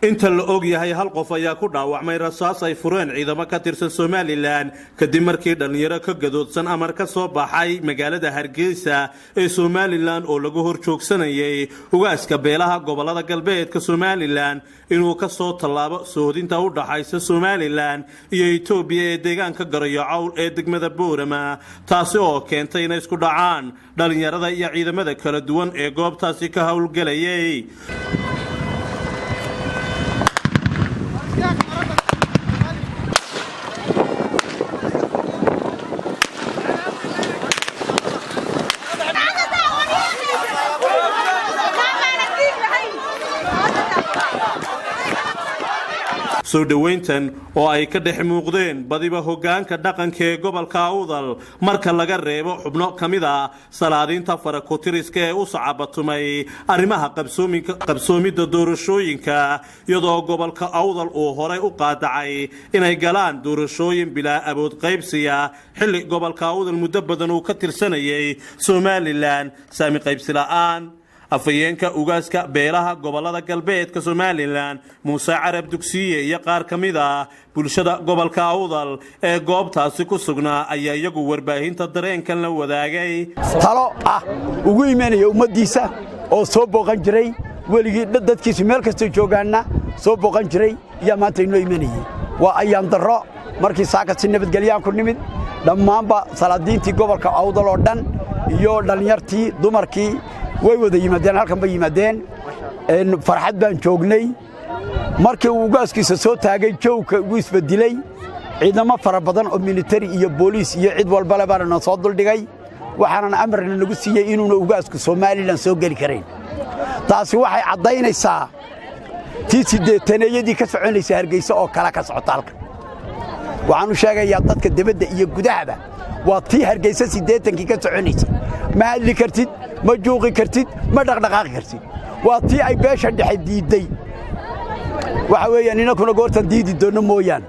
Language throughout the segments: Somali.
inta la og yahay hal qof ayaa ku dhaawacmay rasaas ay fureen ciidamo ka tirsan Somaliland kadib markii dhalinyaro ka gadoodsan amar ka soo baxay magaalada Hargeysa ee Somaliland oo lagu horjoogsanayay ugaaska beelaha gobolada galbeedka Somaliland inuu ka soo tallaabo soodinta u dhaxaysa Somaliland iyo Itoobiya ee deegaanka Garayacawl ee degmada BORAMA taasi oo keentay inay isku dhacaan dhalinyarada iyo ciidamada kala duwan ee goobtaasi ka hawlgalayay soo dhaweyntan oo ay ka dhex muuqdeen badiba hoggaanka dhaqanka ee gobolka Awdal marka laga reebo xubno kamida salaadiinta farakutiriska ee u sacabatumay arrimaha qabsoomida doorashooyinka iyadoo gobolka Awdal uu hore u qaadacay inay galaan doorashooyin bilaa awood qaybsiya xilli gobolka Awdal muddo badan uu ka tirsanayay Somaliland saami qaybsi la'aan afayeenka ugaaska beelaha gobolada galbeedka Somaliland Muuse Carab Dugsiye iyo qaar kamida bulshada gobolka Awdal ee goobtaasi ku sugnaa ayaa iyagu warbaahinta dareenkan la wadaagay talo ugu iimaanaya ummadiisa oo soo booqan jiray weligii dadkiisa meel kasta joogaana soo booqan jiray iyo maanta inoo iimaanayay waa ayaan daro markii saaka si nabadgelyo ku nimid dhammaanba salaadiintii gobolka Awdal oo dhan iyo dhalinyartii dumarkii way wada yimaadeen halkan bay yimaadeen farxad baan joognay markii uu ugaaskiisa soo taagay joogka uu isbedilay ciidamo fara badan oo military iyo police iyo cid walba la baan soo duldhigay waxaana amarna lagu siiyay inuu ugaasku Somaliland soo gali kareen taasi waxay cadeynaysaa tii sideetanayadii ka soconaysay Hargeysa oo kala ka socota halkan waxaan u sheegayaa dadka dibadda iyo gudahaba waa tii Hargeysa 80kii ka soconaysay ma hadli kartid ma joogi kartid ma dhaqdhaqaaqi kartid waa tii ay beesha dhexe diiday waxa weeyaan inakuna goortan diidi doono mooyaan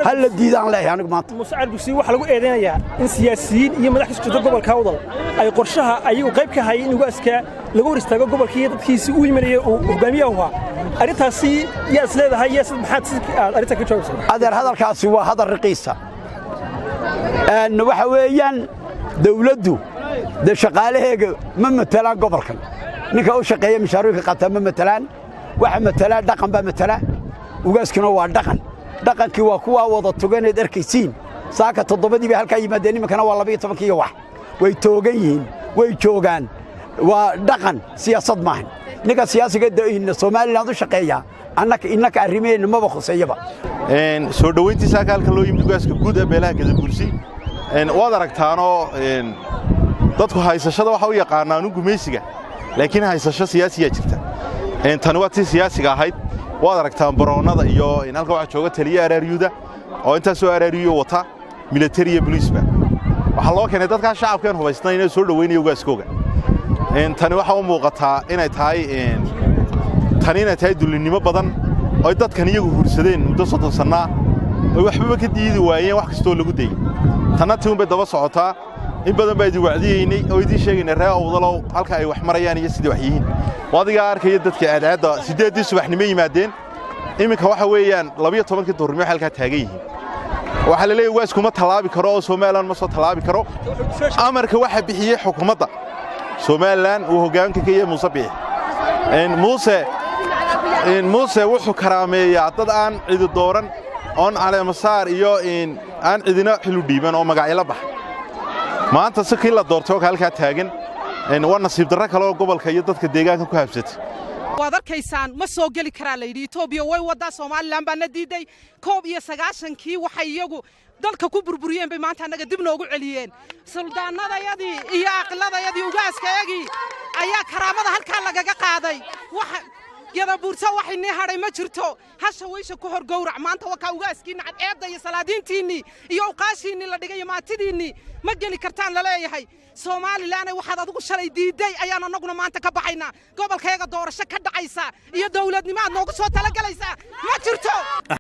hal la diidaan leeyahay anigu maanta Muuse Carab Dugsiye waxa lagu eedeynayaa in siyaasiyiin iyo madax kasta gobolka Awdal ay qorshaha ayagu qayb ka hayeen ugaaska lagu hor istaago gobolkii dadkiisa u yimaanayay oo hogaamiyaha arintaasi yaa isleedahay yaa maxaad arinta ka jawaabsan adeer hadalkaasi waa hadal raqiisa waxa weeyaan dawladdu de shaqaalaheega ma matalaan gobolkan ninka u shaqeeya mishaarooyinka qaata ma matalaan waxa matalaan dhaqan ba matala ugaaskuna waa dhaqankii waa kuwa wada tuganeed arkaysiin saaka 7 bay halka yimaadeen nimankana waa 12 iyo wax way toogan yihiin way joogaan waa dhaqan siyaasad maahan ninka siyaasiga in Somaliland u shaqeeya annaka arrimeena ma khuseeyaba soo dhaweyntiisa halka loo yimid ugaaska guud ee beelaha gadabuursi waad aragtaano dadku haysashada waxa u yaqaanaan gumeysiga laakiin haysasho siyaasiya jirta tan waa tii siyaasiga ahayd waad aragtaan baroonada iyo in halka waxa jooga taliye araariyuda oo inta soo araariyo wata military iyo police waxa loo keenay dadka shacabka hubaysnaa inay soo dhaweynayaan ugaaskooga tan waxa u muuqataa inay tahay dulinimo badan oo dadkan iyagu hursadeen muddo 30 sano oo waxba ka diidi waayeen wax kasta oo lagu dayay tanati bay daba socotaa in badan bay wacdiyeynay oo idin sheegaynay ree Awdalow halka ay wax marayaan iyo sidii wax yihiin wadiga arkay dadka aadaada 8 subaxnimo yimaadeen iminka waxa weeyaan 12 duhurnimo halka taagan yihiin waxa la leeyahay ugaasku ma talaabi karo oo Somaliland ma soo talaabi karo amarka waxa bixiyay xukuumadda Somaliland uu hoggaanka ka yahay Muuse wuxuu karaameeyaa dad aan cid dooran on caleemasaar iyo aan cidina xilu dhiiban oo magac la baxay maanta si kii la doortay halka taagan waa nasiib darro kale oo gobolka iyo dadka deegaanka ku habsatay waad arkaysaan ma soo gali karaa la yidhi Itoobiya way wada Somaliland baa diiday 1990kii waxay iyagu dalka ku burburiyeen bay maanta anaga dib noogu celiyeen suldaanadayadii iyo aqladayadii ugaaskayagii ayaa karaamada halka lagaga qaaday waxa gadabuursi waxay ni haray ma jirto hasha weysha ku hor gowrac maanta waka ugaaskiina cadeebda iyo salaadiintiini iyo uqaashiini la dhigay maatidiini ma gali kartaan la leeyahay Somaliland waxaad adigu shalay diiday ayaan anaguna maanta ka baxayna gobolkayga doorasho ka dhacaysa iyo dawladnimo aad noogu soo tala galaysa ma jirto